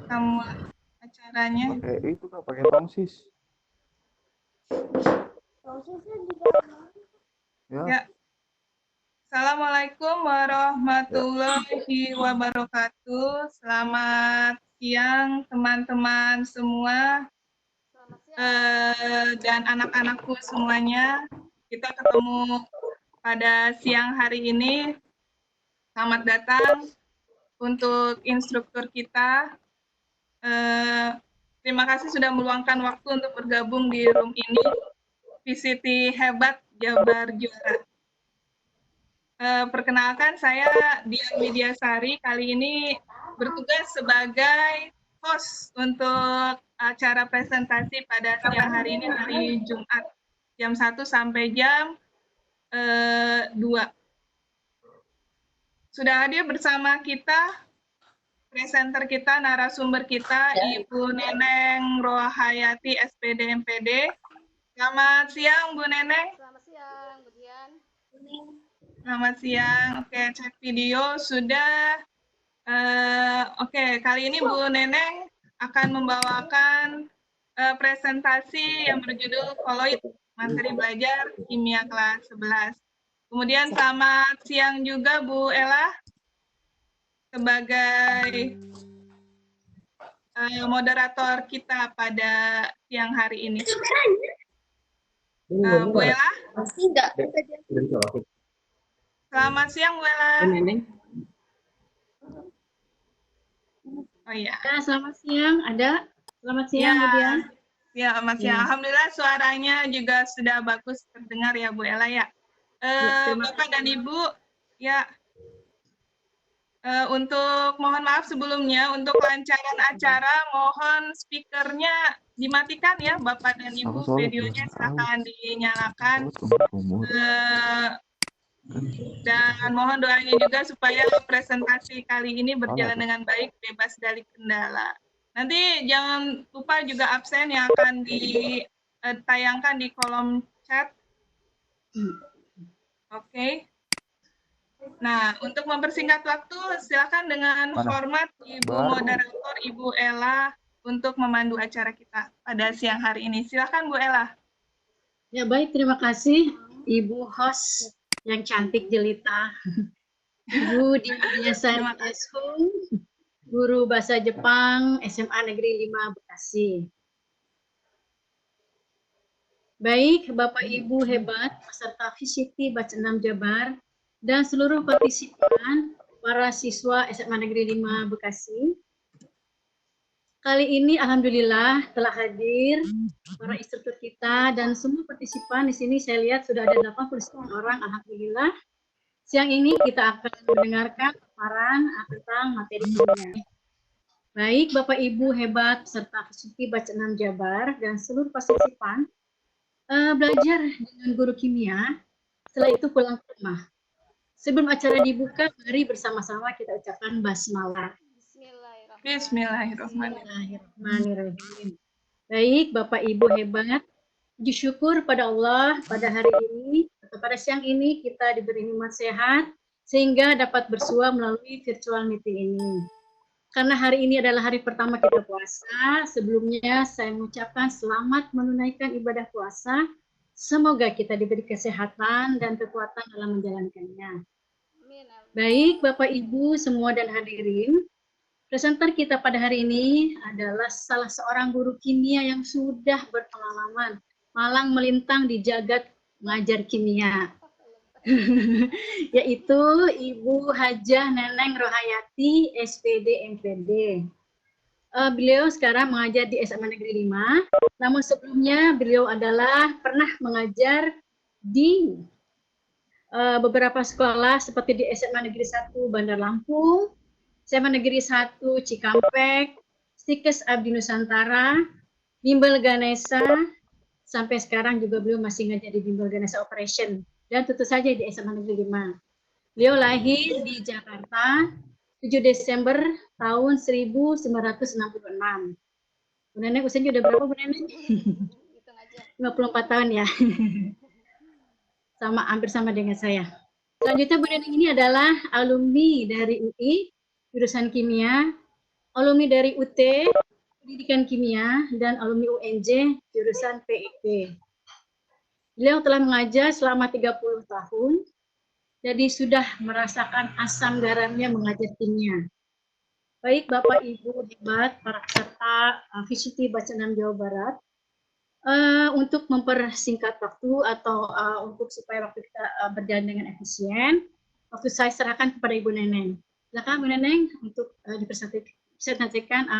Kamu acaranya. Pakai itu kan, pakai tongsis. Tongsisnya juga. Ya. Assalamualaikum warahmatullahi wabarakatuh. Selamat siang teman-teman semua. Selamat siang. Dan anak-anakku semuanya. Kita ketemu pada siang hari ini. Selamat datang untuk instruktur kita. Terima kasih sudah meluangkan waktu untuk bergabung di room ini. VCT Hebat Jabar Juara. Perkenalkan, saya Dian Widyasari. Kali ini bertugas sebagai host untuk acara presentasi pada siang hari ini, hari Jumat, jam 1 sampai jam 2. Sudah hadir bersama kita, presenter kita, narasumber kita, Ibu Neneng Rohayati, SPD MPD. Selamat siang, Bu Neneng. Selamat siang, Bu Dian. Selamat siang. Oke, cek video sudah. Oke, kali ini Bu Neneng akan membawakan presentasi yang berjudul Koloid, materi belajar kimia kelas 11. Kemudian selamat siang juga Bu Ella sebagai moderator kita pada siang hari ini. Bu Ella? Selamat siang, Bu Ella. Oh iya. Ya, selamat siang. Ada? Selamat siang, Bu Dian. Ya, selamat siang. Alhamdulillah suaranya juga sudah bagus terdengar ya, Bu Ella ya. Bapak dan Ibu, ya. Untuk mohon maaf sebelumnya, untuk kelancaran acara, mohon speakernya dimatikan ya, Bapak dan Ibu. Videonya silakan dinyalakan. Dan mohon doanya juga supaya presentasi kali ini berjalan dengan baik, bebas dari kendala. Nanti jangan lupa juga absen yang akan ditayangkan di kolom chat. Oke. Nah, untuk mempersingkat waktu, silakan dengan hormat Ibu Moderator, Ibu Ella, untuk memandu acara kita pada siang hari ini. Silakan Bu Ella. Ya, baik. Terima kasih, Ibu host yang cantik jelita. Ibu Dian Eshu, guru bahasa Jepang SMA Negeri 5 Bekasi. Baik, Bapak Ibu hebat, peserta VCT Batch 6 Jabar, dan seluruh partisipan, para siswa SMA Negeri 5 Bekasi. Kali ini Alhamdulillah telah hadir para instruktur kita dan semua partisipan di sini saya lihat sudah ada 89 orang, Alhamdulillah. Siang ini kita akan mendengarkan paparan tentang materi kimia. Baik, Bapak Ibu hebat peserta VCT Batch 6 Jabar dan seluruh partisipan belajar dengan guru kimia, setelah itu pulang ke rumah. Sebelum acara dibuka, mari bersama-sama kita ucapkan basmalah. Bismillahirrahmanirrahim. Baik, Bapak Ibu hebat, puji syukur pada Allah pada hari ini, atau pada siang ini kita diberi nikmat sehat, sehingga dapat bersua melalui virtual meeting ini. Karena hari ini adalah hari pertama kita puasa, sebelumnya saya mengucapkan selamat menunaikan ibadah puasa. Semoga kita diberi kesehatan dan kekuatan dalam menjalankannya. Baik, Bapak Ibu semua dan hadirin, presenter kita pada hari ini adalah salah seorang guru kimia yang sudah berpengalaman malang melintang di jagat mengajar kimia. Yaitu Ibu Hajah Neneng Rohayati, SPD MPD. Beliau sekarang mengajar di SMA Negeri 5, namun sebelumnya beliau adalah pernah mengajar di beberapa sekolah seperti di SMA Negeri 1 Bandar Lampung, SMA Negeri 1 Cikampek, Stikes Abdi Nusantara, Bimbel Ganesha, sampai sekarang juga beliau masih ngajar di Bimbel Ganesha Operation, dan tentu saja di SMA Negeri 5. Beliau lahir di Jakarta 7 Desember tahun 1966. Bu Neneng usianya udah berapa, Bu Neneng? 54 tahun ya. Hampir sama dengan saya. Selanjutnya Bu Neneng ini adalah alumni dari UI, jurusan kimia, alumni dari UT, pendidikan kimia, dan alumni UNJ, jurusan PIP. Beliau telah mengajar selama 30 tahun, jadi sudah merasakan asam garamnya mengajar kimia. Baik Bapak Ibu hebat, para peserta VCT Batch 6 Jawa Barat, untuk mempersingkat waktu atau untuk supaya waktu kita berjalan dengan efisien, waktu saya serahkan kepada Ibu Neneng. Silakan Bu Neneng untuk dipresentasikan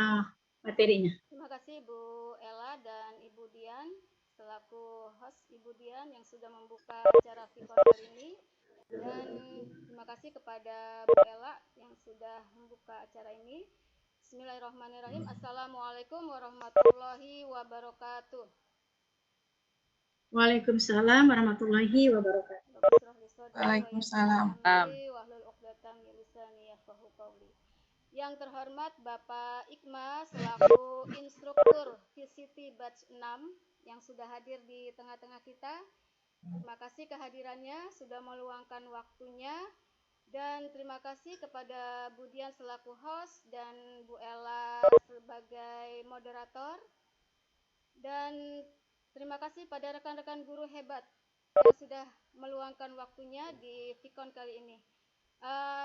materinya. Terima kasih Bu Ella dan Ibu Dian selaku host Ibu Dian yang sudah membuka acara Vikon hari ini, dan terima kasih kepada Bu Ella yang sudah membuka acara ini. Bismillahirrahmanirrahim. Assalamualaikum warahmatullahi wabarakatuh. Waalaikumsalam warahmatullahi wabarakatuh. Waalaikumsalam. Yang terhormat Bapak Ikma selaku instruktur VCT Batch 6 yang sudah hadir di tengah-tengah kita. Terima kasih kehadirannya, sudah meluangkan waktunya. Dan terima kasih kepada Bu Dian selaku host dan Bu Ella sebagai moderator. Dan terima kasih pada rekan-rekan guru hebat yang sudah meluangkan waktunya di Vikon kali ini.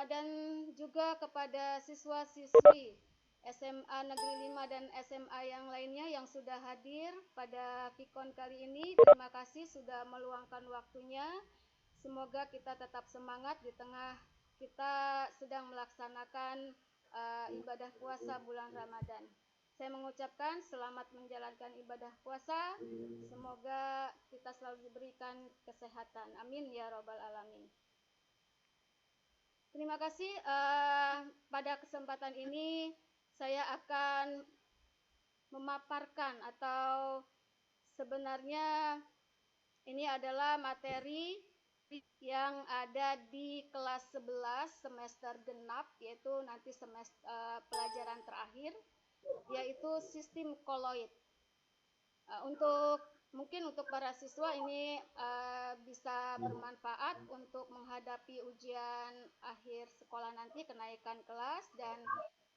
Dan juga kepada siswa-siswi SMA Negeri 5 dan SMA yang lainnya yang sudah hadir pada Vikon kali ini. Terima kasih sudah meluangkan waktunya. Semoga kita tetap semangat di tengah kita sedang melaksanakan ibadah puasa bulan Ramadan. Saya mengucapkan selamat menjalankan ibadah puasa. Semoga kita selalu diberikan kesehatan. Amin ya robbal alamin. Terima kasih. Pada kesempatan ini saya akan memaparkan atau sebenarnya ini adalah materi yang ada di kelas 11 semester genap, yaitu nanti semester pelajaran terakhir, yaitu sistem koloid. Mungkin untuk para siswa ini bisa bermanfaat untuk menghadapi ujian akhir sekolah nanti, kenaikan kelas. Dan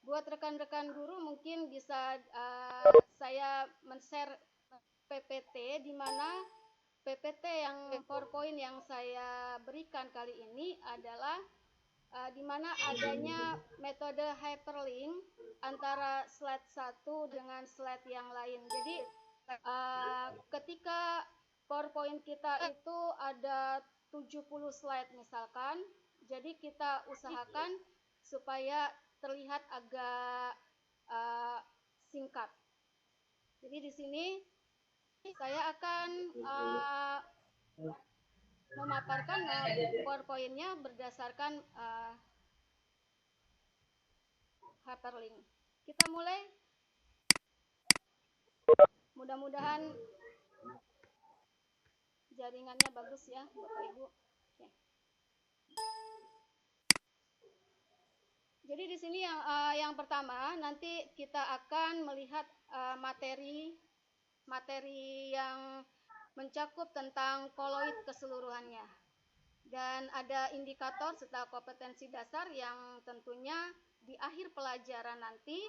buat rekan-rekan guru mungkin bisa saya men-share PPT, di mana PPT yang PowerPoint yang saya berikan kali ini adalah di mana adanya metode hyperlink antara slide satu dengan slide yang lain. Jadi ketika PowerPoint kita itu ada 70 slide misalkan, jadi kita usahakan supaya terlihat agak singkat. Jadi di sini saya akan memaparkan PowerPoint-nya berdasarkan hyperlink. Kita mulai. Mudah-mudahan jaringannya bagus ya, Bapak Ibu. Oke. Jadi di sini yang pertama nanti kita akan melihat materi yang mencakup tentang koloid keseluruhannya. Dan ada indikator serta kompetensi dasar yang tentunya di akhir pelajaran nanti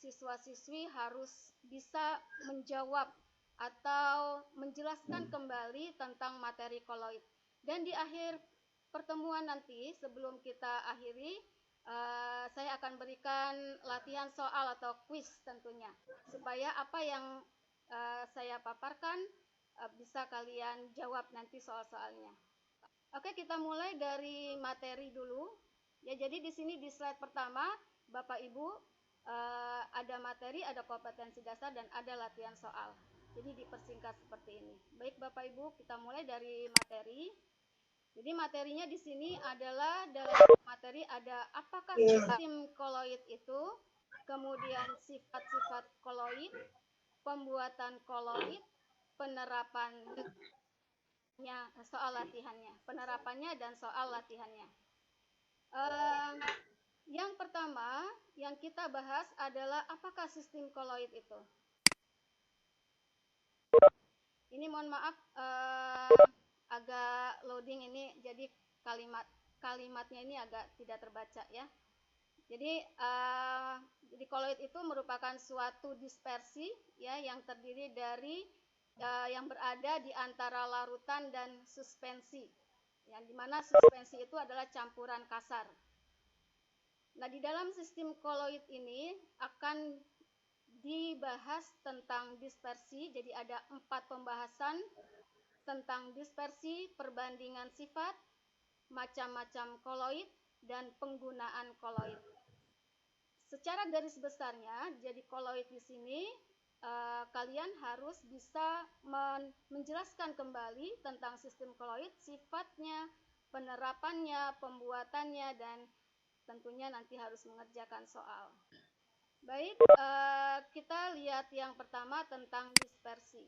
siswa-siswi harus bisa menjawab atau menjelaskan kembali tentang materi koloid. Dan di akhir pertemuan nanti, sebelum kita akhiri, saya akan berikan latihan soal atau quiz tentunya, supaya apa yang saya paparkan bisa kalian jawab nanti soal-soalnya. Oke, kita mulai dari materi dulu. Ya, jadi di sini di slide pertama, Bapak Ibu, ada materi, ada kompetensi dasar, dan ada latihan soal. Jadi dipersingkat seperti ini. Baik Bapak Ibu, kita mulai dari materi. Jadi materinya di sini adalah dalam materi ada apakah sistem koloid itu, kemudian sifat-sifat koloid, pembuatan koloid, penerapannya, soal latihannya, penerapannya dan soal latihannya. Yang pertama yang kita bahas adalah apakah sistem koloid itu. Ini mohon maaf agak loading ini, jadi kalimat kalimatnya ini agak tidak terbaca ya. Jadi koloid itu merupakan suatu dispersi ya yang terdiri dari yang berada di antara larutan dan suspensi. Yang dimana suspensi itu adalah campuran kasar. Nah, di dalam sistem koloid ini akan dibahas tentang dispersi. Jadi ada 4 pembahasan tentang dispersi, perbandingan sifat, macam-macam koloid, dan penggunaan koloid. Secara garis besarnya, jadi koloid di sini kalian harus bisa menjelaskan kembali tentang sistem koloid, sifatnya, penerapannya, pembuatannya, dan tentunya nanti harus mengerjakan soal. Baik, kita lihat yang pertama tentang dispersi.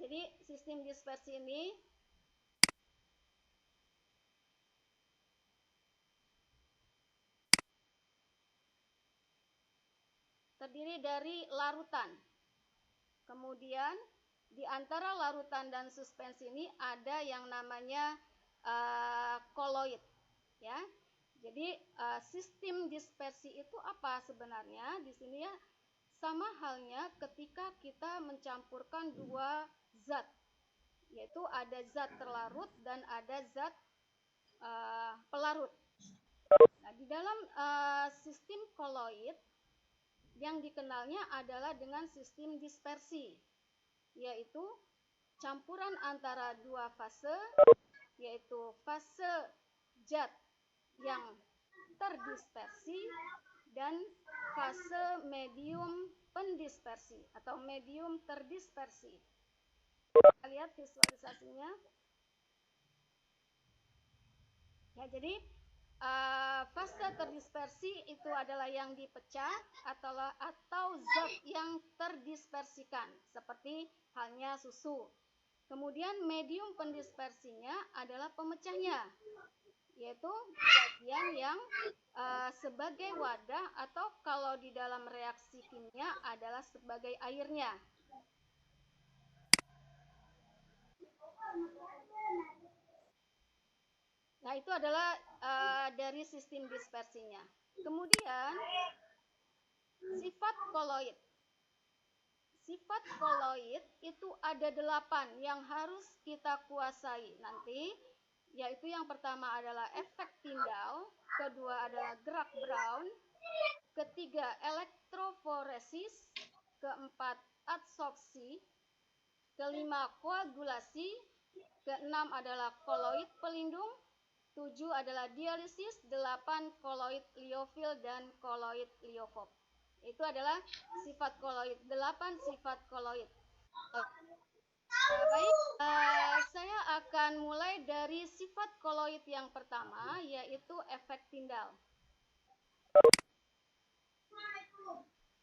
Jadi sistem dispersi ini terdiri dari larutan. Kemudian di antara larutan dan suspensi ini ada yang namanya koloid, ya. Jadi sistem dispersi itu apa sebenarnya? Di sini ya sama halnya ketika kita mencampurkan 2 zat, yaitu ada zat terlarut dan ada zat pelarut. Nah, di dalam sistem koloid yang dikenalnya adalah dengan sistem dispersi, yaitu campuran antara 2 fase, yaitu fase zat yang terdispersi dan fase medium pendispersi atau medium terdispersi. Kita lihat visualisasinya. Ya, jadi fase terdispersi itu adalah yang dipecah atau zat yang terdispersikan, seperti halnya susu. Kemudian medium pendispersinya adalah pemecahnya, yaitu bagian yang sebagai wadah atau kalau di dalam reaksi kimia adalah sebagai airnya. Nah, itu adalah dari sistem dispersinya. Kemudian sifat koloid. Sifat koloid itu ada 8 yang harus kita kuasai nanti, yaitu yang pertama adalah efek Tyndall, kedua adalah gerak Brown, ketiga elektroforesis, keempat adsorpsi, kelima koagulasi, keenam adalah koloid pelindung, 7 adalah dialisis, 8 koloid liofil dan koloid liofob. Itu adalah sifat koloid, 8 sifat koloid. Baik, saya akan mulai dari sifat koloid yang pertama, yaitu efek Tyndall.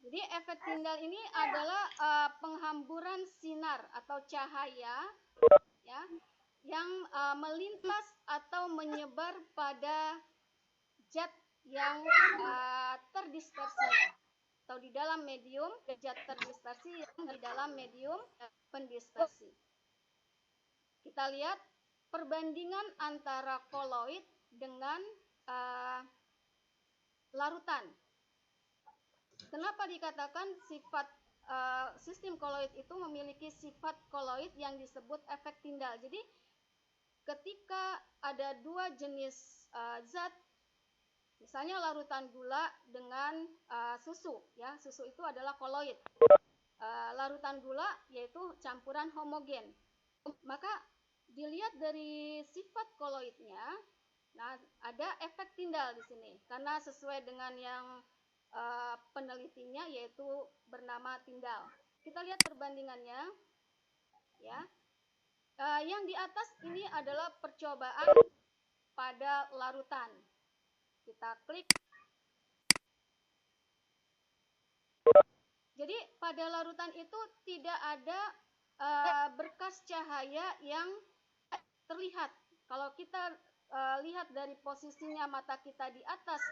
Jadi efek Tyndall ini adalah penghamburan sinar atau cahaya, ya, yang melintas atau menyebar pada zat yang terdispersi atau di dalam medium zat terdispersi yang di dalam medium pendispersi. Kita lihat perbandingan antara koloid dengan larutan. Kenapa dikatakan sifat sistem koloid itu memiliki sifat koloid yang disebut efek Tyndall? Jadi ketika ada 2 jenis zat, misalnya larutan gula dengan susu, ya, susu itu adalah koloid. Larutan gula yaitu campuran homogen. Maka dilihat dari sifat koloidnya, nah ada efek Tyndall di sini karena sesuai dengan yang penelitinya yaitu bernama Tyndall. Kita lihat perbandingannya, ya. Yang di atas ini adalah percobaan pada larutan. Kita klik. Jadi pada larutan itu tidak ada berkas cahaya yang terlihat. Kalau kita lihat dari posisinya mata kita di atas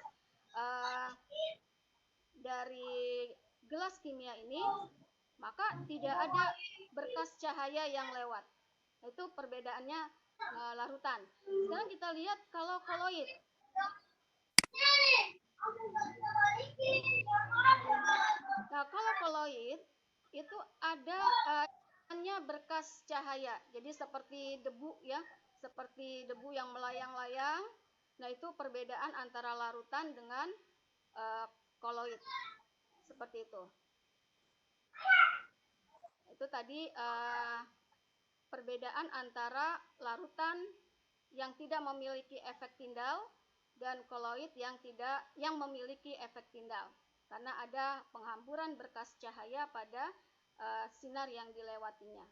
dari gelas kimia ini, maka tidak ada berkas cahaya yang lewat. Itu perbedaannya larutan. Sekarang kita lihat kalau koloid. Nah, kalau koloid itu ada berkas cahaya. Jadi seperti debu ya, seperti debu yang melayang-layang. Nah, itu perbedaan antara larutan dengan koloid. Seperti itu. Itu tadi perbedaan antara larutan yang tidak memiliki efek tindal dan koloid yang memiliki efek tindal, karena ada penghamburan berkas cahaya pada sinar yang dilewatinya.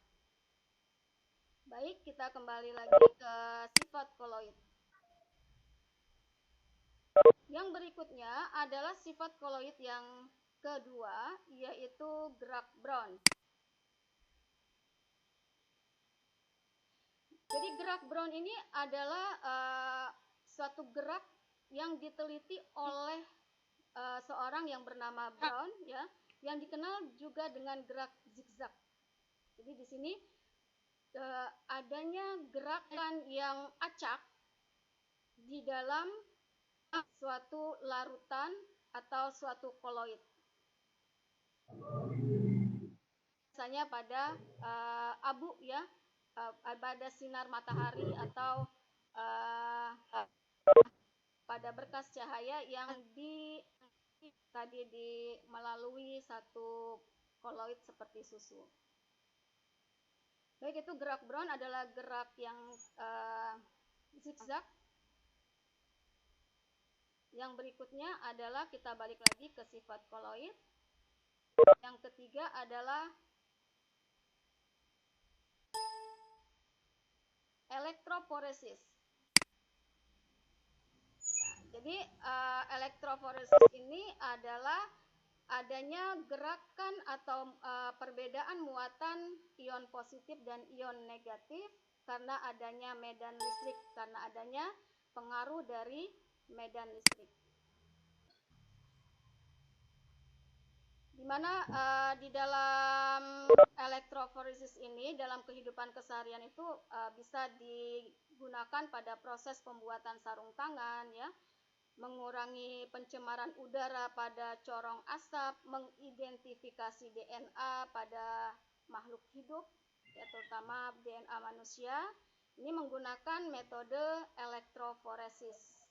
Baik, kita kembali lagi ke sifat koloid. Yang berikutnya adalah sifat koloid yang kedua, yaitu gerak Brown. Jadi gerak Brown ini adalah suatu gerak yang diteliti oleh seorang yang bernama Brown, ya, yang dikenal juga dengan gerak zigzag. Jadi di sini adanya gerakan yang acak di dalam suatu larutan atau suatu koloid. Biasanya pada abu ya, pada sinar matahari atau pada berkas cahaya yang melalui satu koloid seperti susu. Baik, itu gerak Brown adalah gerak yang zigzag. Yang berikutnya adalah kita balik lagi ke sifat koloid. Yang ketiga adalah elektroforesis. Jadi elektroforesis ini adalah adanya gerakan atau perbedaan muatan ion positif dan ion negatif karena adanya medan listrik, karena adanya pengaruh dari medan listrik. Di mana di dalam elektroforesis ini, dalam kehidupan keseharian itu bisa digunakan pada proses pembuatan sarung tangan, ya, mengurangi pencemaran udara pada corong asap, mengidentifikasi DNA pada makhluk hidup, ya, terutama DNA manusia. Ini menggunakan metode elektroforesis.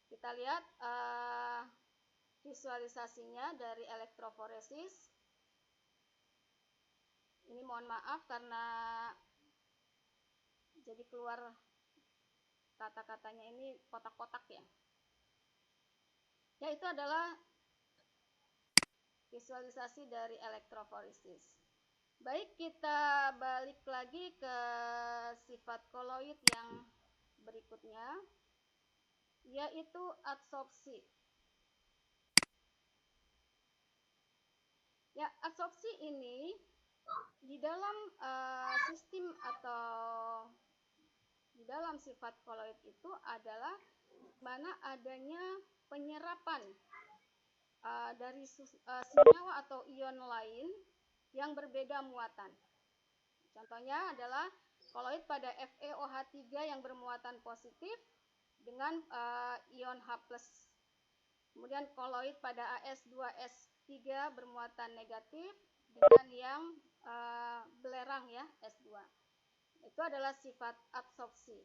Kita lihat visualisasinya dari elektroforesis. Ini mohon maaf karena jadi keluar kata-katanya ini kotak-kotak ya. Ya, itu adalah visualisasi dari elektroforesis. Baik, kita balik lagi ke sifat koloid yang berikutnya, yaitu adsorpsi. Ya, adsorpsi ini di dalam sistem atau di dalam sifat koloid itu adalah mana adanya penyerapan dari senyawa atau ion lain yang berbeda muatan. Contohnya adalah koloid pada FeOH3 yang bermuatan positif dengan ion H+. Kemudian koloid pada AS2S3 bermuatan negatif dengan yang belerang ya, S2. Itu adalah sifat adsorpsi.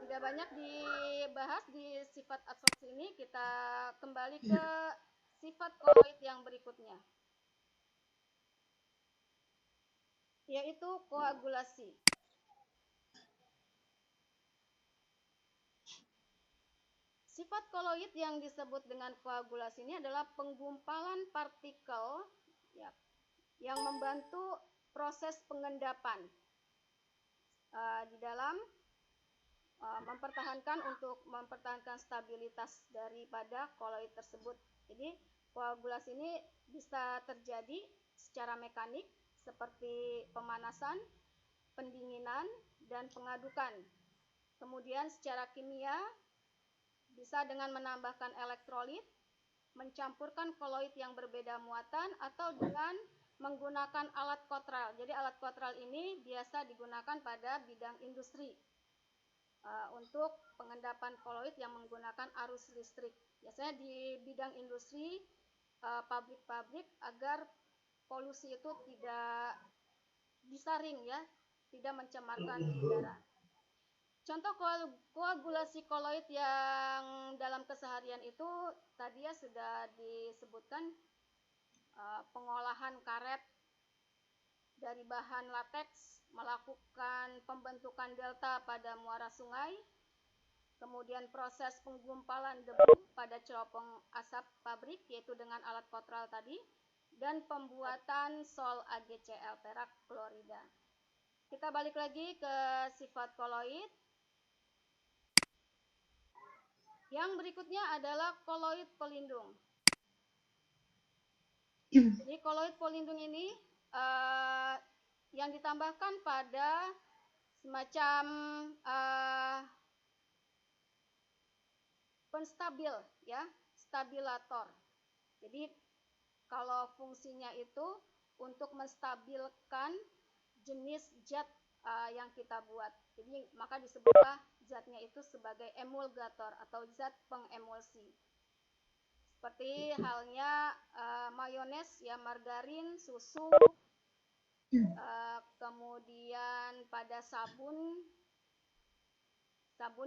Tidak banyak dibahas di sifat adsorpsi ini, kita kembali ke sifat koloid yang berikutnya, yaitu koagulasi. Sifat koloid yang disebut dengan koagulasi ini adalah penggumpalan partikel ya, yang membantu proses pengendapan di dalam mempertahankan stabilitas daripada koloid tersebut. Jadi koagulasi ini bisa terjadi secara mekanik seperti pemanasan, pendinginan, dan pengadukan. Kemudian secara kimia bisa dengan menambahkan elektrolit mencampurkan koloid yang berbeda muatan atau dengan menggunakan alat kotral. Jadi alat kotral ini biasa digunakan pada bidang industri untuk pengendapan koloid yang menggunakan arus listrik. Biasanya di bidang industri, pabrik-pabrik, agar polusi itu tidak disaring ya, tidak mencemarkan udara. Contoh koagulasi koloid yang dalam keseharian itu tadi ya sudah disebutkan, pengolahan karet dari bahan lateks, melakukan pembentukan delta pada muara sungai, kemudian proses penggumpalan debu pada ceropong asap pabrik yaitu dengan alat kotral tadi, dan pembuatan sol AgCl perak klorida. Kita balik lagi ke sifat koloid. Yang berikutnya adalah koloid pelindung. Jadi koloid pelindung ini yang ditambahkan pada semacam penstabil ya, stabilator. Jadi kalau fungsinya itu untuk menstabilkan jenis zat yang kita buat. Jadi maka disebutlah zatnya itu sebagai emulgator atau zat pengemulsi. Seperti halnya mayones, ya, margarin, susu, kemudian pada sabun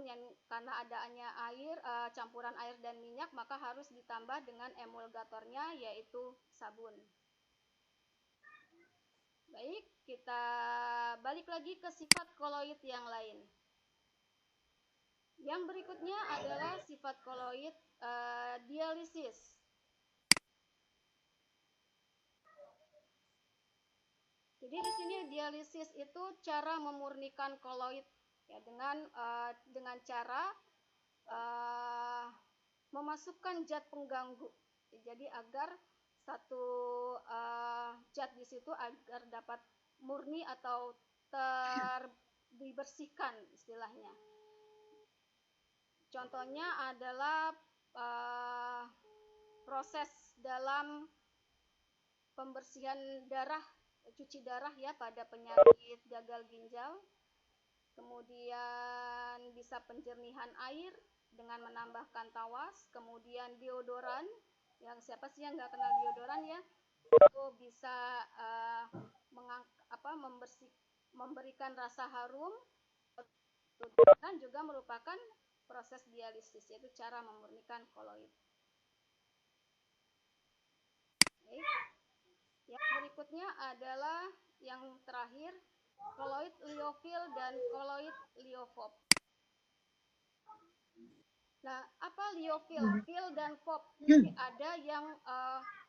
yang karena adanya air, campuran air dan minyak, maka harus ditambah dengan emulgatornya yaitu sabun. Baik, kita balik lagi ke sifat koloid yang lain. Yang berikutnya adalah sifat koloid dialisis. Jadi di sini dialisis itu cara memurnikan koloid ya, dengan cara memasukkan zat pengganggu. Jadi agar satu zat di situ agar dapat murni atau dibersihkan istilahnya. Contohnya adalah proses dalam pembersihan darah, cuci darah ya pada penyakit gagal ginjal. Kemudian bisa penjernihan air dengan menambahkan tawas, kemudian deodoran, yang siapa sih yang nggak kenal deodoran ya, itu bisa memberikan rasa harum, dan juga merupakan proses dialisis, yaitu cara memurnikan koloid. Oke. Yang berikutnya adalah yang terakhir, koloid liofil dan koloid liofob. Nah, apa liofil, fil dan fob? Jadi ada yang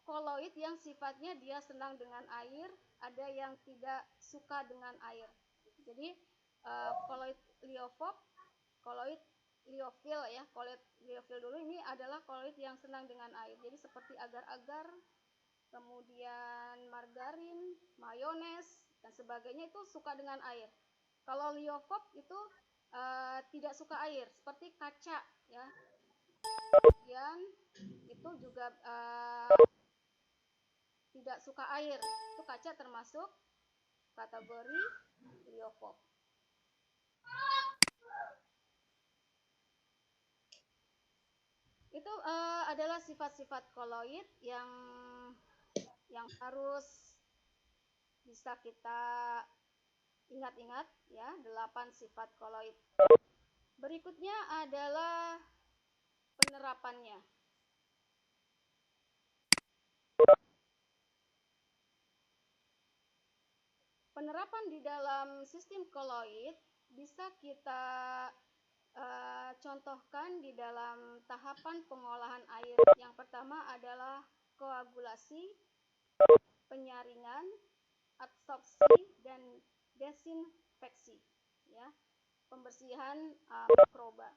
koloid yang sifatnya dia senang dengan air, ada yang tidak suka dengan air. Jadi koloid liofob, koloid liofil ya, koloid liofil dulu ini adalah koloid yang senang dengan air. Jadi seperti agar-agar, kemudian margarin, mayones dan sebagainya itu suka dengan air. Kalau liofob itu tidak suka air, seperti kaca ya. Kemudian itu juga tidak suka air. Itu kaca termasuk kategori liofob. Itu adalah sifat-sifat koloid yang harus bisa kita ingat-ingat ya, 8 sifat koloid. Berikutnya adalah penerapannya. Penerapan di dalam sistem koloid bisa kita contohkan di dalam tahapan pengolahan air. Yang pertama adalah koagulasi, penyaringan, absorpsi, dan desinfeksi ya, pembersihan mikroba.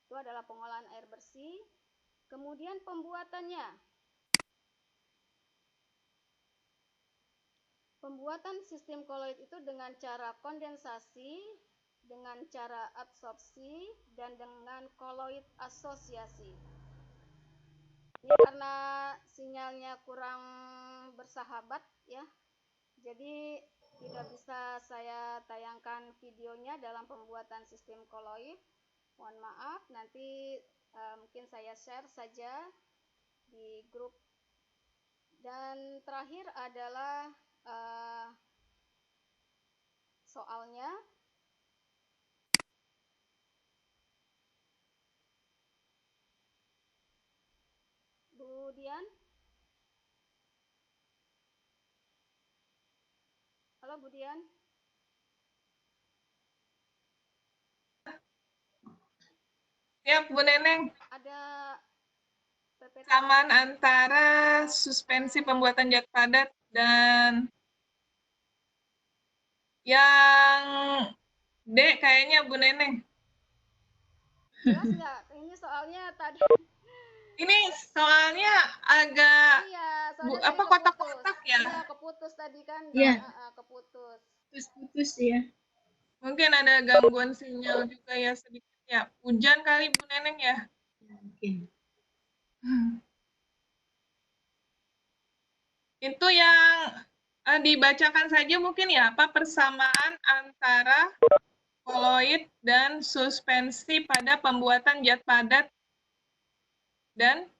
Itu adalah pengolahan air bersih. Kemudian pembuatannya. Pembuatan sistem koloid itu dengan cara kondensasi, dengan cara absorpsi, dan dengan koloid asosiasi. Ini karena sinyalnya kurang bersahabat ya, jadi tidak bisa saya tayangkan videonya dalam pembuatan sistem koloid. Mohon maaf, nanti mungkin saya share saja di grup. Dan terakhir adalah soalnya. Bu Dian. Halo Bu Dian. Siap, Bu Neneng. Ada PPT. Samaan antara suspensi pembuatan zat padat dan yang D kayaknya Bu Neneng. Jelas nggak? Ini soalnya tadi. Ini soalnya agak Iya, soalnya apa kotak-kotak ya? Iya, keputus tadi kan. Iya. Keputus. Putus ya. Mungkin ada gangguan sinyal juga ya sedikit ya. Hujan kali Bu Neneng ya? Mungkin. Itu yang dibacakan saja mungkin ya, apa persamaan antara koloid dan suspensi pada pembuatan zat padat dan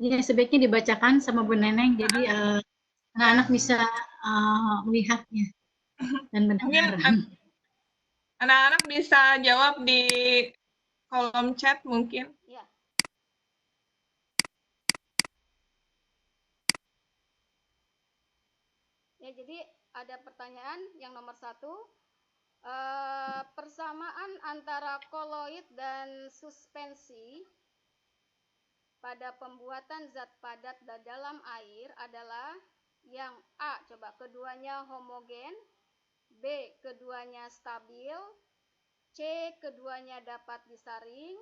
Ya, sebaiknya dibacakan sama Bu Neneng, jadi anak-anak bisa melihatnya dan mendengar. Anak-anak bisa jawab di kolom chat mungkin. Iya. Ya, jadi ada pertanyaan yang nomor 1. Persamaan antara koloid dan suspensi pada pembuatan zat padat dalam air adalah yang A, coba, keduanya homogen, B, keduanya stabil, C, keduanya dapat disaring,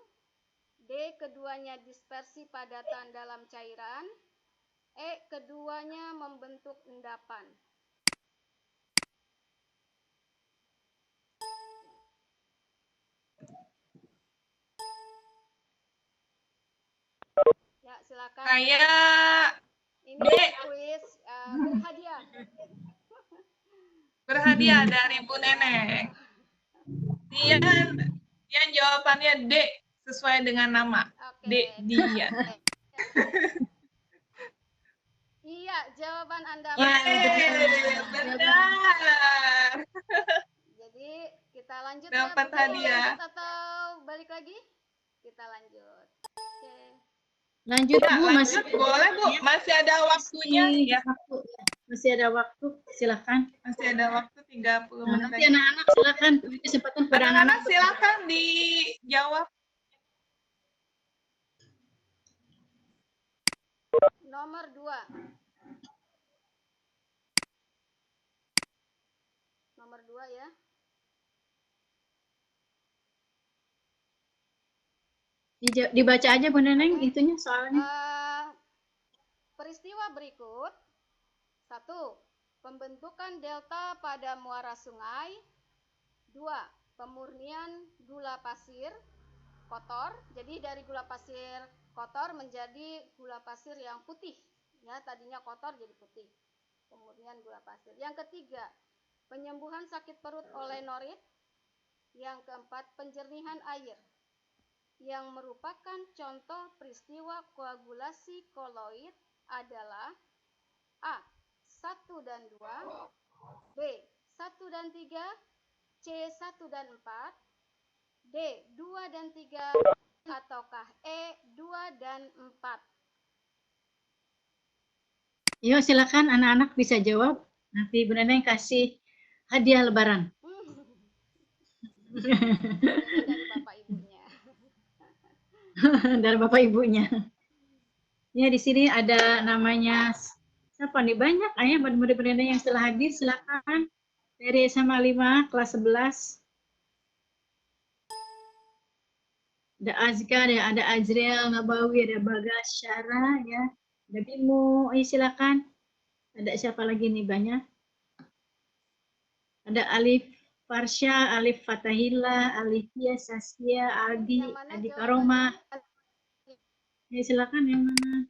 D, keduanya dispersi padatan dalam cairan, E, keduanya membentuk endapan. Ya, silakan. Ini kuis berhadiah. Berhadiah dari Bu Neneng. Dian jawabannya D, sesuai dengan nama. Oke. D, Dian. Iya, jawaban Anda benar. Jadi kita lanjut Dapat ya, hadiah. lanjut atau balik lagi? Kita lanjut. Oke. Lanjut Bu, lanjut, boleh Bu, masih ada waktunya ya. Masih ada waktu, silakan. Masih ada waktu 30 menit. Nanti anak-anak silakan, kesempatan pada anak-anak silakan dijawab. Nomor 2. Nomor 2 ya. Dibaca aja Bu Neneng, itunya soalnya. Peristiwa berikut. 1. Pembentukan delta pada muara sungai. 2. Pemurnian gula pasir kotor. Jadi dari gula pasir kotor menjadi gula pasir yang putih. Ya, tadinya kotor jadi putih. Pemurnian gula pasir. Yang ketiga, penyembuhan sakit perut oleh norit. Yang keempat, penjernihan air. Yang merupakan contoh peristiwa koagulasi koloid adalah A. 1 dan 2, B. 1 dan 3, C. 1 dan 4, D. 2 dan 3, ataukah E. 2 dan 4. Yuk silakan anak-anak bisa jawab. Nanti Bu Neneng kasih hadiah lebaran. Dari Bapak Ibunya. Dari Bapak Ibunya. Ya, di sini ada namanya siapa nih? Banyak ayah murid-murid yang setelah hadir, silakan. Dari SMA 5 kelas 11. Ada Azka, ada Azriel, Nabawi, ada Bagas, Syara, ya. Ada Bimo, ayo silakan. Ada siapa lagi nih banyak? Ada Alif Farsha, Alif Fatahila, Alifia, Saskia, Aldi, Adi Karoma. Ya, silakan yang mana?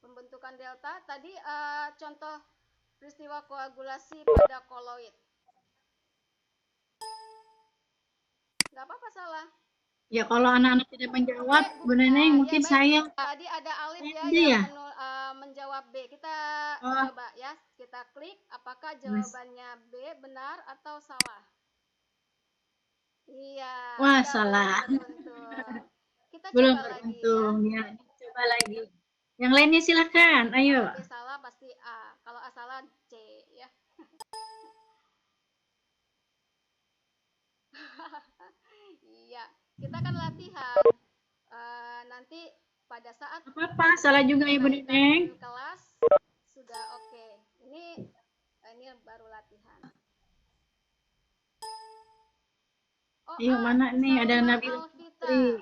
Pembentukan delta tadi contoh peristiwa koagulasi pada koloid. Nggak apa-apa salah. Ya, kalau anak-anak tidak menjawab, Oke, Bu Neneng, ya mungkin baik. saya Tadi ada Alif ya aja yang ya. menjawab B. Kita Oh, coba ya, kita klik apakah Mas. jawabannya B benar atau salah. Iya, Wah, Anda salah. belum beruntung. Kita Belum coba lagi ya. beruntung. Ya, coba lagi. Yang lainnya silakan. Ayo. Kalau B salah pasti A, kalau A salah C ya. Iya, kita kan latihan. Nanti pada saat Apa-apa, salah juga ya, Bu Neneng. kelas sudah oke. Ini baru latihan. Oh, Ayo, mana nih? Ada Salma Nabila Alvita. Putri.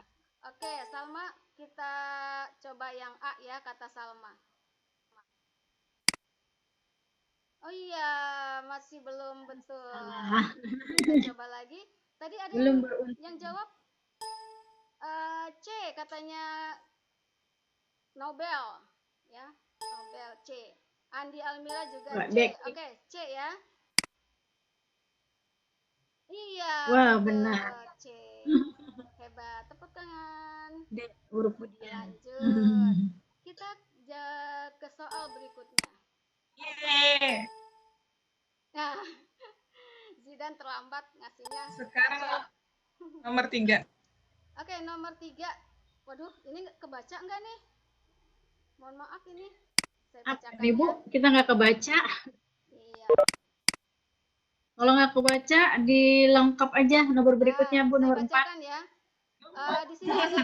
Oke, Salma, kita coba yang A ya, kata Salma. Oh iya, masih belum betul. Salah. Kita coba lagi. Tadi ada Belum beruntung. yang jawab C, katanya Nobel. Ya, Nobel C. Andi Almira juga Wah, C. Dek. Oke, C ya. Iya, Wah, betul. benar. C. Hebat, tepuk tangan. Dek, huruf Budian. Lanjut. Kita ke soal berikutnya. Yeay. Nah, Zidan terlambat ngasihnya. Sekarang nomor 3. Oke, nomor 3. Waduh, ini kebaca nggak nih? Mohon maaf ini. Saya bacakan Nih, Bu, ya. kita nggak kebaca. Iya. Kalau nggak kebaca, dilengkap aja nomor berikutnya, Bu, Saya nomor 4. bacakan ya. Di sini ada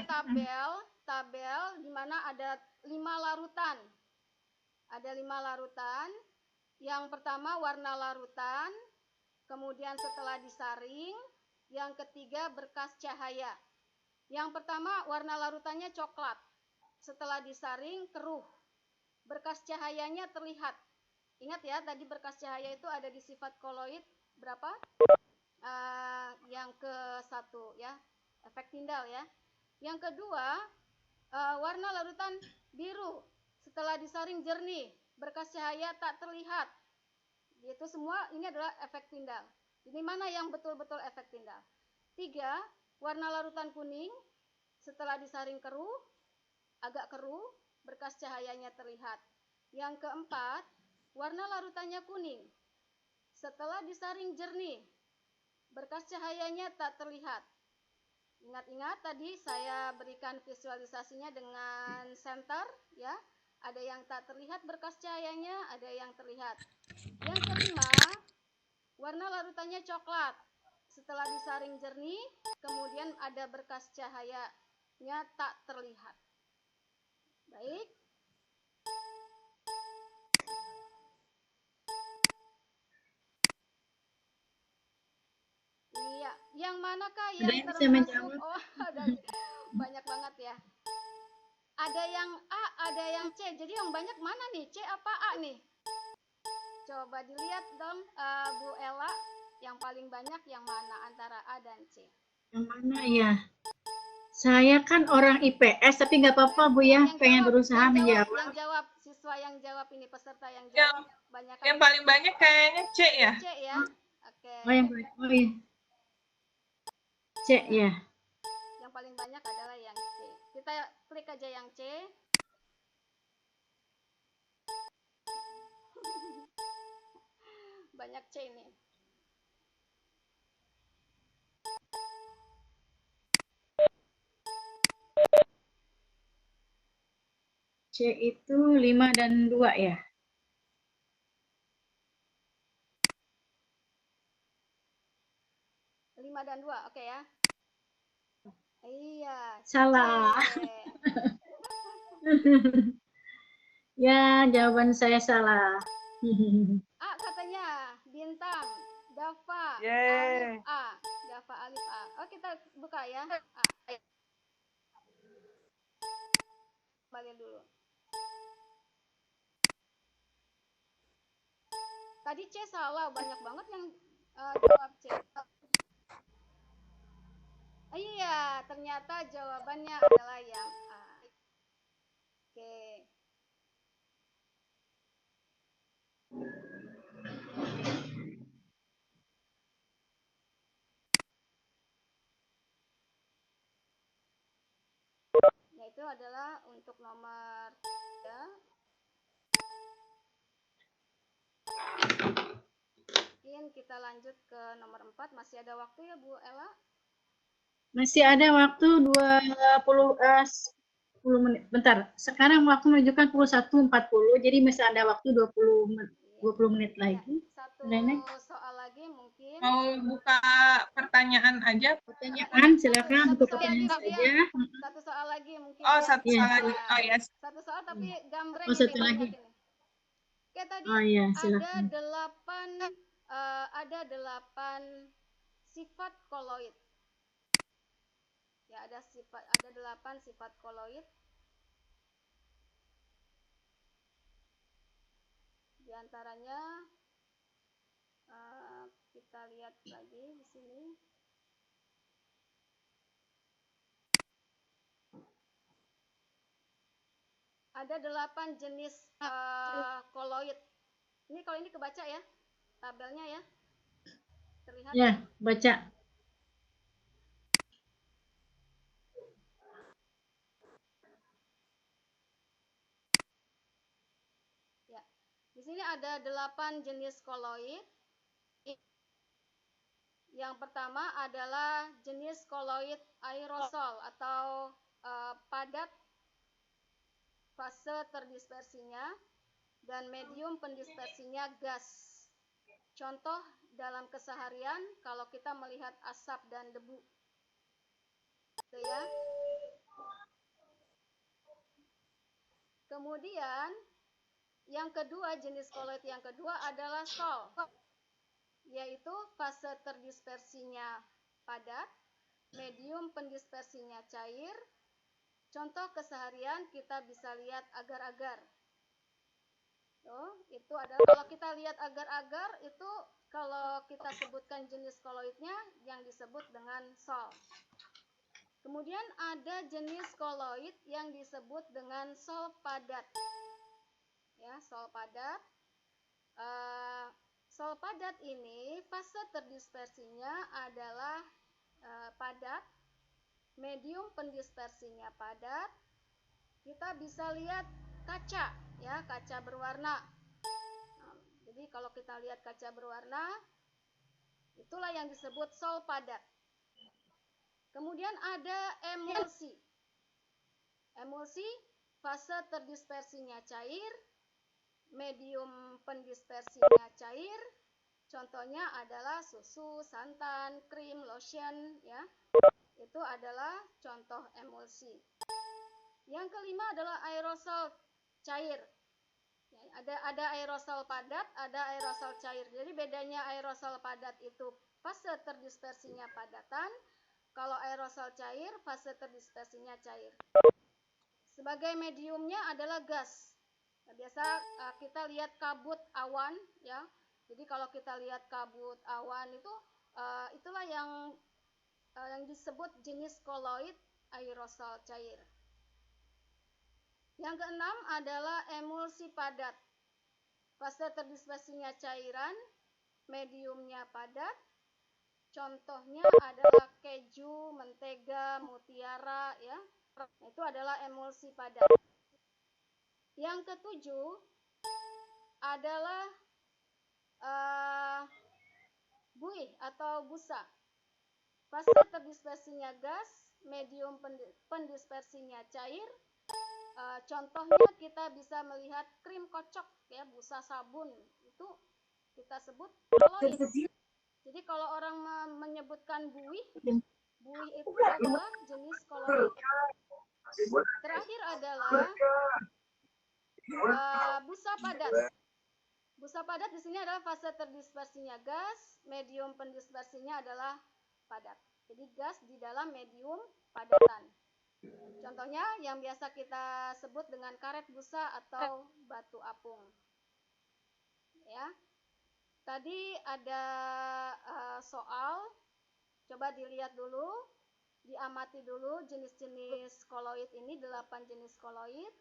tabel di mana ada 5 larutan. Ada 5 larutan. Yang pertama warna larutan, kemudian setelah disaring, yang ketiga berkas cahaya. Yang pertama warna larutannya coklat, setelah disaring keruh, berkas cahayanya terlihat. Ingat ya, tadi berkas cahaya itu ada di sifat koloid berapa? Yang ke-1 ya, efek tindal ya. Yang kedua, warna larutan biru, setelah disaring jernih, berkas cahaya tak terlihat. Itu semua ini adalah efek tindal. Ini mana yang betul-betul efek tindal? 3, warna larutan kuning, setelah disaring keruh, agak keruh, berkas cahayanya terlihat. Yang keempat, warna larutannya kuning, setelah disaring jernih, berkas cahayanya tak terlihat. Ingat-ingat tadi saya berikan visualisasinya dengan center ya. Ada yang tak terlihat berkas cahayanya, ada yang terlihat. Yang kelima, warna larutannya coklat. Setelah disaring jernih, kemudian ada berkas cahayanya tak terlihat. Baik. Iya, yang manakah yang Ada yang bisa termasuk? menjawab? Oh, ada banyak banget ya. Ada yang A, ada yang C. Jadi yang banyak mana nih? C apa A nih? Coba dilihat dong, Bu Ella, yang paling banyak yang mana antara A dan C? Yang mana ya? Saya kan orang IPS, tapi nggak apa-apa, Bu ya. Pengen berusaha menjawab. Yang jawab, siswa yang jawab ini, peserta yang jawab. Banyak Yang paling banyak kayaknya C ya? C ya? Oke. Oh, yang banyak. Oh, iya. C ya. Yang paling banyak adalah yang C. Kita klik aja yang C. Banyak C ini. C itu 5 dan 2 ya? 5 dan 2, oke ya? Iya. Salah. C. Ya, jawaban saya salah. A katanya, bintang, Dava, Yeay. Alif A. Dava, Alif A. Oh, kita buka ya. A. Kembali dulu. Tadi C salah, banyak banget yang jawab C. Iya, ternyata jawabannya adalah yang A. Oke. Yaitu adalah untuk nomor 3. Mungkin kita lanjut ke nomor 4. Masih ada waktu ya Bu Ella? Masih ada waktu 10 menit. Bentar, sekarang waktu menunjukkan pukul 1.40, jadi masih ada waktu 20 menit Ya, lagi. satu Nenek, soal lagi mungkin. Mau buka pertanyaan aja? pertanyaan silakan buka Satu soal pertanyaan lagi, saja. Satu soal lagi mungkin Oh, ya. satu Iya, soal lagi. Ya, Oh, yes. satu soal tapi gambreng Oh, ini satu banyak lagi. ini. Oke, tadi Oh iya, ada silakan. 8 sifat koloid. Ya, ada 8 sifat koloid. Di antaranya kita lihat lagi di sini. Ada 8 jenis koloid. Ini kalau ini kebaca ya, tabelnya ya. Terlihat Ya, ya. baca. Ya. Di sini ada 8 jenis koloid. Yang pertama adalah jenis koloid aerosol atau padat fase terdispersinya dan medium pendispersinya gas. Contoh dalam keseharian kalau kita melihat asap dan debu. Gitu ya. Kemudian yang kedua, jenis koloid yang kedua adalah sol, yaitu fase terdispersinya padat, medium pendispersinya cair. Contoh keseharian kita bisa lihat agar-agar. Itu adalah kalau kita lihat agar-agar itu kalau kita sebutkan jenis koloidnya yang disebut dengan sol. Kemudian ada jenis koloid yang disebut dengan sol padat. Ya, sol padat. Sol padat ini fase terdispersinya adalah padat, medium pendispersinya padat. Kita bisa lihat kaca, ya, kaca berwarna. Nah, jadi kalau kita lihat kaca berwarna, itulah yang disebut sol padat. Kemudian ada emulsi. Emulsi fase terdispersinya cair, medium pendispersinya cair. Contohnya adalah susu, santan, krim, lotion, ya. Itu adalah contoh emulsi. Yang kelima adalah aerosol cair. Ya, ada aerosol padat, ada aerosol cair. Jadi bedanya aerosol padat itu fase terdispersinya padatan, kalau aerosol cair fase terdispersinya cair. Sebagai mediumnya adalah gas. Nah, biasa kita lihat kabut awan, ya. Jadi kalau kita lihat kabut awan itu itulah yang disebut jenis koloid aerosol cair. Yang keenam adalah emulsi padat. Fase terdispersinya cairan, mediumnya padat. Contohnya adalah keju, mentega, mutiara, ya. Nah, itu adalah emulsi padat. Yang ketujuh adalah buih atau busa. Fase terdispersinya gas, medium pendispersinya cair. Contohnya kita bisa melihat krim kocok, ya, busa sabun, itu kita sebut koloid. Jadi kalau orang menyebutkan buih itu adalah jenis koloid. Terakhir adalah busa padat. Busa padat di sini adalah fase terdispersinya gas, medium pendispersinya adalah padat. Jadi gas di dalam medium padatan. Contohnya yang biasa kita sebut dengan karet busa atau batu apung. Ya. Tadi ada soal, coba dilihat dulu. diamati dulu jenis-jenis koloid ini, 8 jenis koloid.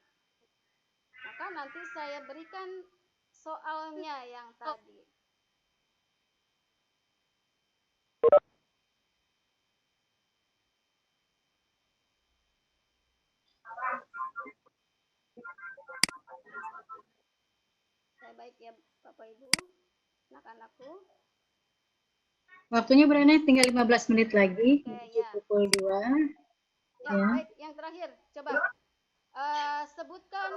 Maka nanti saya berikan soalnya yang tadi. Saya baik ya Bapak Ibu, anak-anakku. Waktunya Bu Neneng tinggal 15 menit lagi, Oke, menuju ya. pukul 2. Ya, Ya. baik. Yang terakhir, coba sebutkan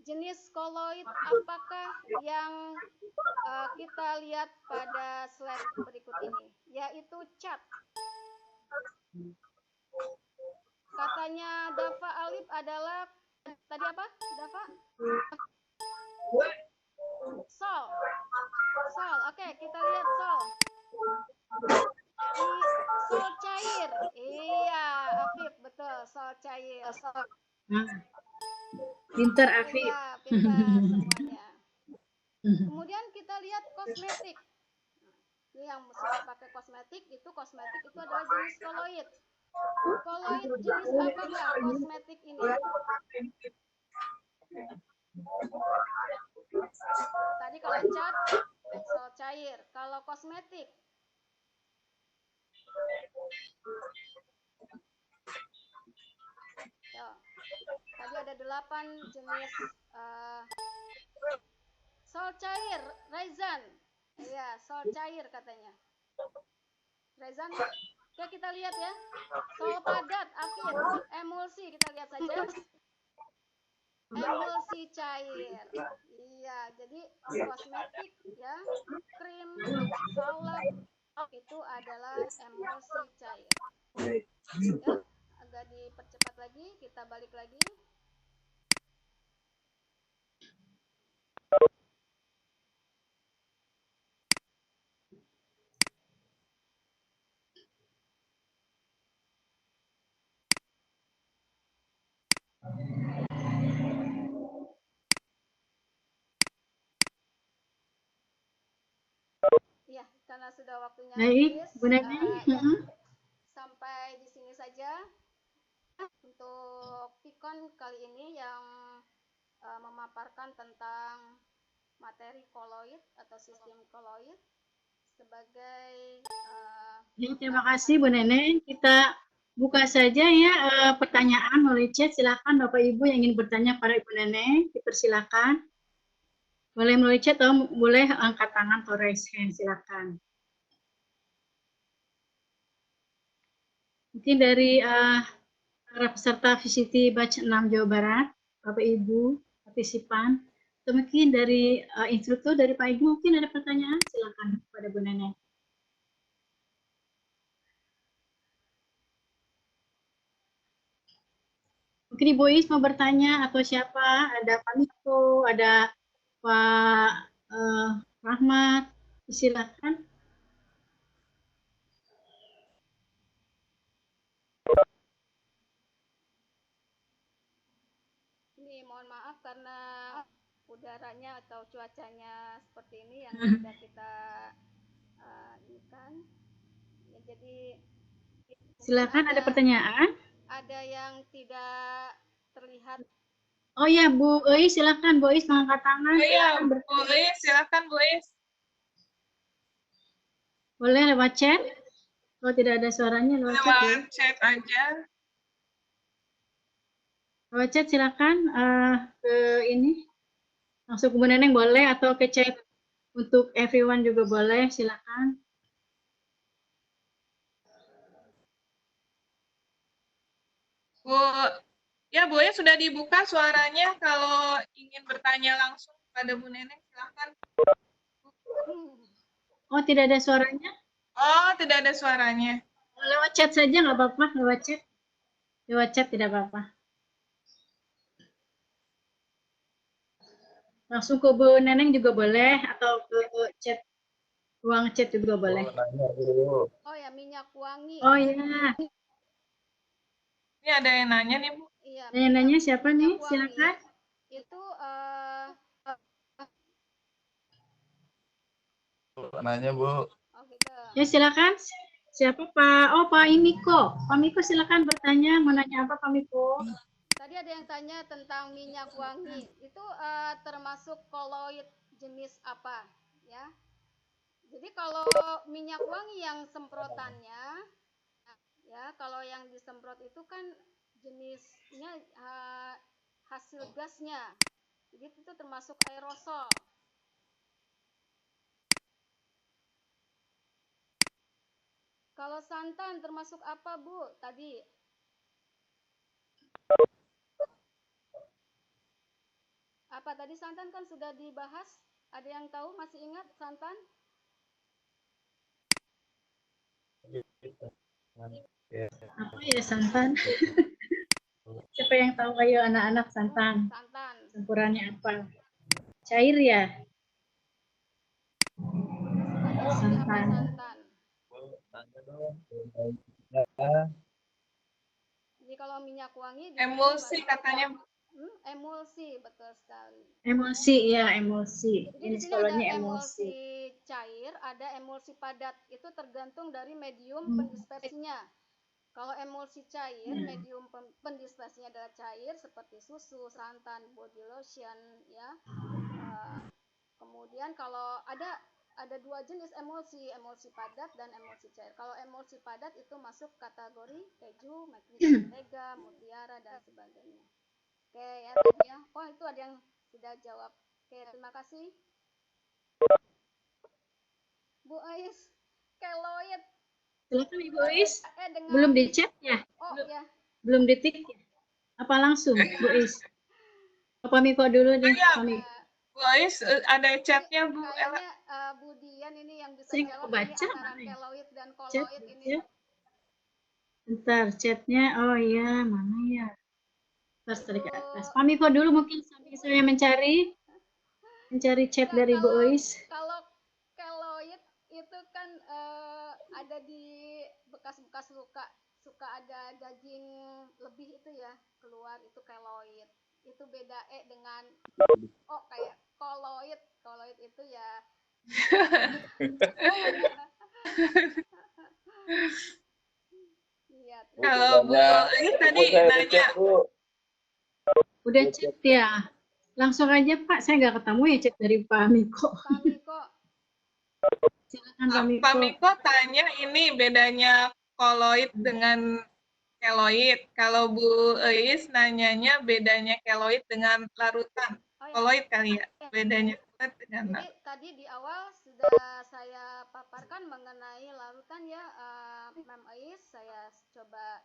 jenis koloid apakah yang kita lihat pada slide berikut ini, yaitu cat. Katanya Dava Alif adalah tadi apa, Dava? Sol. Sol. Oke, kita lihat sol. Sol cair. Iya, Afif, betul, sol cair. Nah, pinter Afif. Iya, pintar semuanya. Kemudian kita lihat kosmetik. Ini yang suka pakai kosmetik itu adalah jenis koloid. Koloid jenis apakah kosmetik ini? Tadi kalau cat, sol cair. Kalau kosmetik, ya, tadi ada 8 jenis sol cair, Raizan. Iya, sol cair katanya. Raizan, oke kita lihat ya. Sol padat, Afif, emulsi, kita lihat saja. Emulsi cair. Iya, jadi kosmetik ya, krim, salep itu adalah emulsi cair. Ya, agak dipercepat lagi, kita balik lagi. Ya, karena sudah waktunya Baik, habis, Bu Neneng. ya, sampai di sini saja untuk Pikon kali ini yang memaparkan tentang materi koloid atau sistem koloid sebagai Ya, terima kasih Bu Neneng. Kita buka saja ya pertanyaan melalui chat. Silakan Bapak Ibu yang ingin bertanya pada Ibu Neneng, dipersilakan. Boleh melalui chat atau boleh angkat tangan atau raise hand, silakan. Mungkin dari para peserta VCT Batch 6 Jawa Barat, Bapak Ibu, partisipan, atau mungkin dari instruktur dari Pak Ibu, mungkin ada pertanyaan, silakan kepada Bu Neneng. Mungkin Ibu Is mau bertanya atau siapa? Ada Pak Miko, ada Pak Rahmat, silakan. ini mohon maaf karena udaranya atau cuacanya seperti ini yang tidak kita inikan. Ya, jadi Silakan, ada pertanyaan? Ada yang tidak terlihat. Oh ya, Bu Is, silakan Bu Is mengangkat tangan. Oh iya, Silakan Bu Is, silakan Bu Is. Boleh lewat chat? Kalau tidak ada suaranya lewat chat ya. Lewat chat aja. Lewat chat silakan ke ini. Langsung ke Bu Neneng boleh atau ke chat untuk everyone juga boleh, silakan. Bu, ya Bu Is sudah dibuka suaranya. Kalau ingin bertanya langsung pada Bu Neneng, silakan. Oh, tidak ada suaranya? Oh, tidak ada suaranya. Lewat chat saja nggak apa-apa, lewat chat. Lewat chat tidak apa-apa. Langsung ke Bu Neneng juga boleh, atau ke chat, ruang chat juga boleh. Oh ya, minyak wangi. Oh iya. Ini ada yang nanya nih Bu. Iya. Yang nanya siapa nih? Silakan. Itu nanya Bu. oh gitu. Ya silakan. Siapa Pak? Oh Pak Miko. Pak Miko silakan bertanya. Mau nanya apa Pak Miko? Tadi ada yang tanya tentang minyak wangi. Itu termasuk koloid jenis apa? Ya. Jadi kalau minyak wangi yang semprotannya, ya kalau yang disemprot itu kan jenisnya hasil gasnya. Jadi itu termasuk aerosol. Kalau santan termasuk apa, Bu? Tadi apa tadi santan kan sudah dibahas? Ada yang tahu? Masih ingat santan? Apa ya santan? Siapa yang tahu ayo anak-anak santan? Santan. Campurannya apa? Cair ya? Santan. Santan. Jadi kalau minyak wangi Emulsi katanya. emulsi, betul sekali. Emulsi ya, emulsi. Jadi di Jenis sini kolonnya ada emulsi. emulsi cair, ada emulsi padat. Itu tergantung dari medium pendispersinya. Kalau emulsi cair, medium pendispersinya adalah cair seperti susu, santan, body lotion, ya. Kemudian kalau ada dua jenis emulsi, emulsi padat dan emulsi cair. Kalau emulsi padat itu masuk kategori keju, mentega, mutiara dan sebagainya. Oke ya tadi ya. Oh itu ada yang sudah jawab. Oke terima kasih. Bu Ais, keloid. Silakan Ibu Is. Dengan... Belum di chat ya? Oh ya. Belum di tik ya? Apa langsung Bu Is? Apa Miko dulu deh? Iya, Bu Ais, ada chatnya Bu. Kayaknya Bu Dian ini yang bisa Saya jawab baca, ini antara mana ya? keloid dan Chat, koloid ini. ya. Bentar, chatnya. Oh iya, mana ya? Terus tarik ke atas. Pak Miko dulu mungkin sambil saya mencari chat dari Bu Ois. Kalau keloid itu kan ada di bekas-bekas luka, suka ada daging lebih itu ya keluar, itu keloid. Itu beda dengan kayak koloid. Koloid itu ya iya. Kalau Bu Ais tadi nanya. Udah chat ya. Langsung aja Pak, saya nggak ketemu ya chat dari Pak Miko. Pak Miko. Silakan Pak Miko. Pak Miko tanya ini bedanya koloid dengan keloid. Kalau Bu Eis nanyanya bedanya keloid dengan larutan. Koloid kali ya, bedanya dengan Jadi tadi di awal sudah saya paparkan mengenai larutan ya, Mem Eis. Saya coba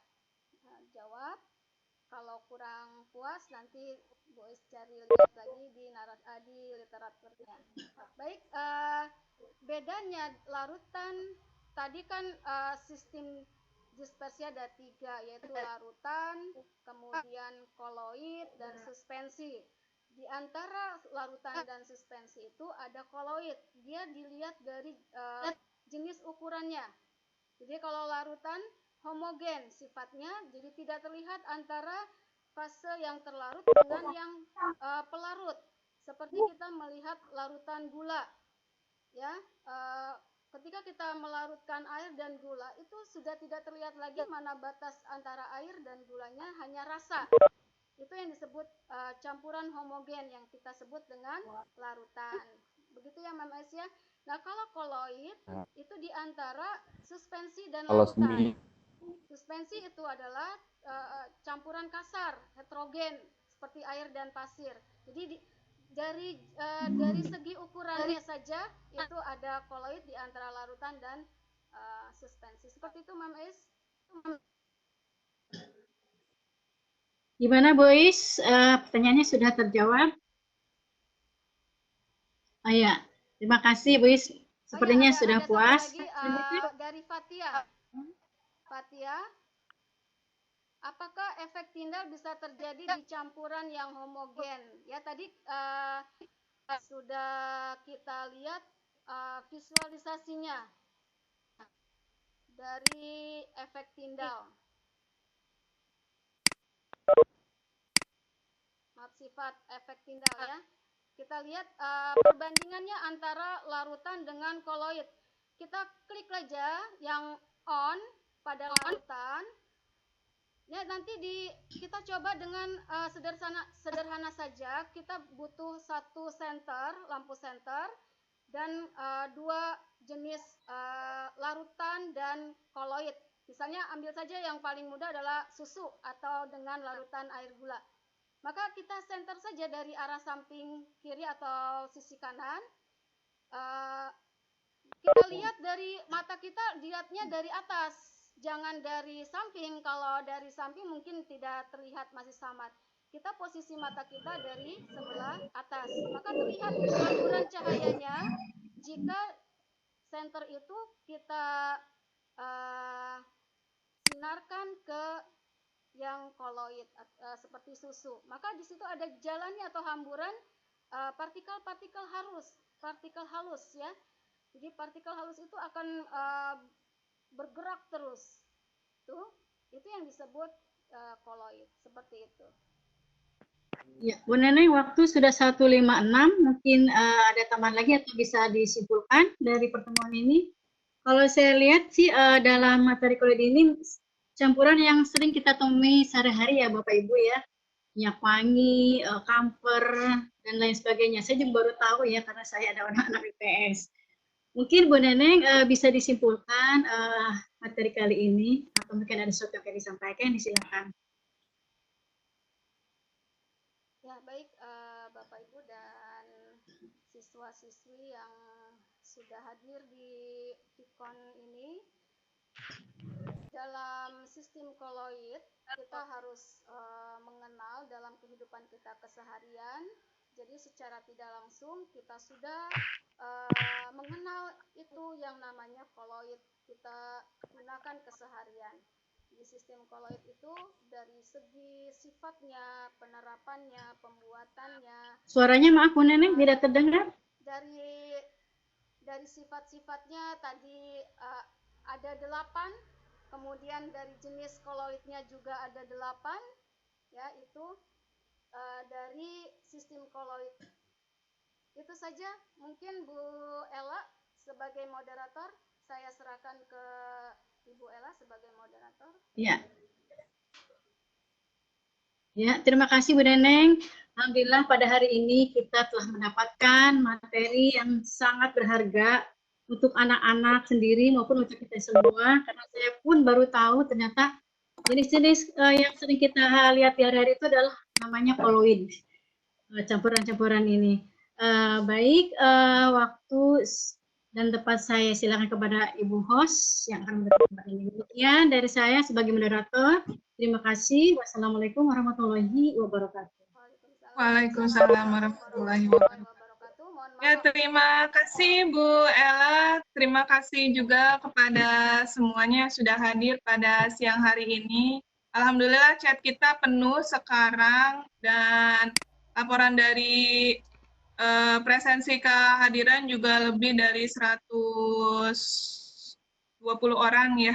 jawab. Kalau kurang puas nanti Bu Eis cari lihat lagi di literaturnya. Baik, bedanya larutan tadi kan sistem dispersi ada 3, yaitu larutan, kemudian koloid dan suspensi. Di antara larutan dan suspensi itu ada koloid. Dia dilihat dari jenis ukurannya. Jadi kalau larutan homogen sifatnya, jadi tidak terlihat antara fase yang terlarut dengan yang pelarut. Seperti kita melihat larutan gula, ya. Ketika kita melarutkan air dan gula, itu sudah tidak terlihat lagi mana batas antara air dan gulanya, hanya rasa. Itu yang disebut campuran homogen yang kita sebut dengan larutan. Begitu ya Mam Aisyah. Nah kalau koloid itu diantara suspensi dan larutan. Suspensi itu adalah campuran kasar, heterogen seperti air dan pasir. Jadi dari segi ukurannya saja itu ada koloid di antara larutan dan suspensi. Seperti itu Mam Ais. Gimana Bu Is? Pertanyaannya sudah terjawab? Ya, terima kasih Bu Is. Sepertinya sudah puas. Dari Fatia. Fatia, apakah efek tindal bisa terjadi di campuran yang homogen? Ya tadi sudah kita lihat visualisasinya dari efek tindal. Sifat efek tindal ya. Kita lihat perbandingannya antara larutan dengan koloid. Kita klik aja yang on pada larutan. Ya, nanti kita coba dengan sederhana saja. Kita butuh satu senter, lampu senter, dan dua jenis larutan dan koloid. Misalnya ambil saja yang paling mudah adalah susu atau dengan larutan air gula. Maka kita senter saja dari arah samping kiri atau sisi kanan. Kita lihat dari mata kita, lihatnya dari atas. Jangan dari samping. Kalau dari samping mungkin tidak terlihat, masih samar. Kita posisi mata kita dari sebelah atas. Maka terlihat hamburan cahayanya jika senter itu kita sinarkan ke yang koloid seperti susu. Maka di situ ada jalannya atau hamburan partikel-partikel halus ya. Jadi partikel halus itu akan bergerak terus. Itu yang disebut koloid, seperti itu. Ya, Bu Neneng, waktu sudah 1.56, mungkin ada tambahan lagi atau bisa disimpulkan dari pertemuan ini? Kalau saya lihat sih dalam materi koloid ini campuran yang sering kita temui sehari-hari ya Bapak Ibu ya. Minyak wangi, kamfer, dan lain sebagainya. Saya juga baru tahu ya karena saya ada anak-anak IPS. Mungkin Bu Neneng bisa disimpulkan materi kali ini atau mungkin ada sesuatu yang akan disampaikan, disilakan. Ya, baik Bapak Ibu dan siswa-siswi yang sudah hadir di PIKON ini. Dalam sistem koloid, kita harus mengenal dalam kehidupan kita keseharian. Jadi secara tidak langsung kita sudah mengenal itu yang namanya koloid. Kita gunakan keseharian. Di sistem koloid itu dari segi sifatnya, penerapannya, pembuatannya. Suaranya maaf Bu Neneng tidak terdengar. Dari sifat-sifatnya tadi ada 8, kemudian dari jenis koloidnya juga ada 8, ya itu dari sistem koloid. Itu saja, mungkin Bu Ella sebagai moderator, saya serahkan ke Ibu Ella sebagai moderator. Ya. Ya, terima kasih Bu Neneng. Alhamdulillah pada hari ini kita telah mendapatkan materi yang sangat berharga untuk anak-anak sendiri maupun untuk kita semua, karena saya pun baru tahu ternyata jenis-jenis yang sering kita lihat di hari-hari itu adalah namanya koloid, campuran-campuran ini. Baik, waktu dan tempat saya silakan kepada Ibu host yang akan memberikan ini. Demikian dari saya sebagai moderator. Terima kasih. Wassalamualaikum warahmatullahi wabarakatuh. Waalaikumsalam warahmatullahi wabarakatuh. Ya, terima kasih Bu Ella. Terima kasih juga kepada semuanya yang sudah hadir pada siang hari ini. Alhamdulillah chat kita penuh sekarang dan laporan dari presensi kehadiran juga lebih dari 120 orang ya.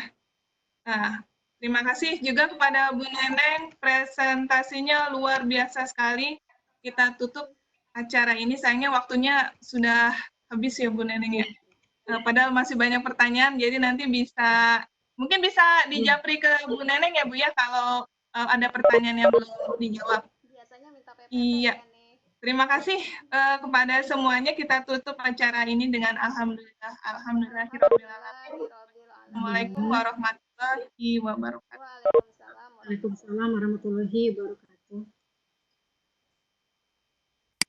Nah, terima kasih juga kepada Bu Neneng, presentasinya luar biasa sekali. Kita tutup acara ini, sayangnya waktunya sudah habis ya Bu Neneng ya. Padahal masih banyak pertanyaan, jadi nanti mungkin bisa dijapri ke Bu Neneng ya Bu ya, kalau ada pertanyaan yang belum dijawab. Biasanya minta PPT iya. Terima kasih kepada semuanya. Kita tutup acara ini dengan alhamdulillah. Alhamdulillahirobbilalamin. Assalamualaikum warahmatullahi wabarakatuh. Waalaikumsalam warahmatullahi wabarakatuh.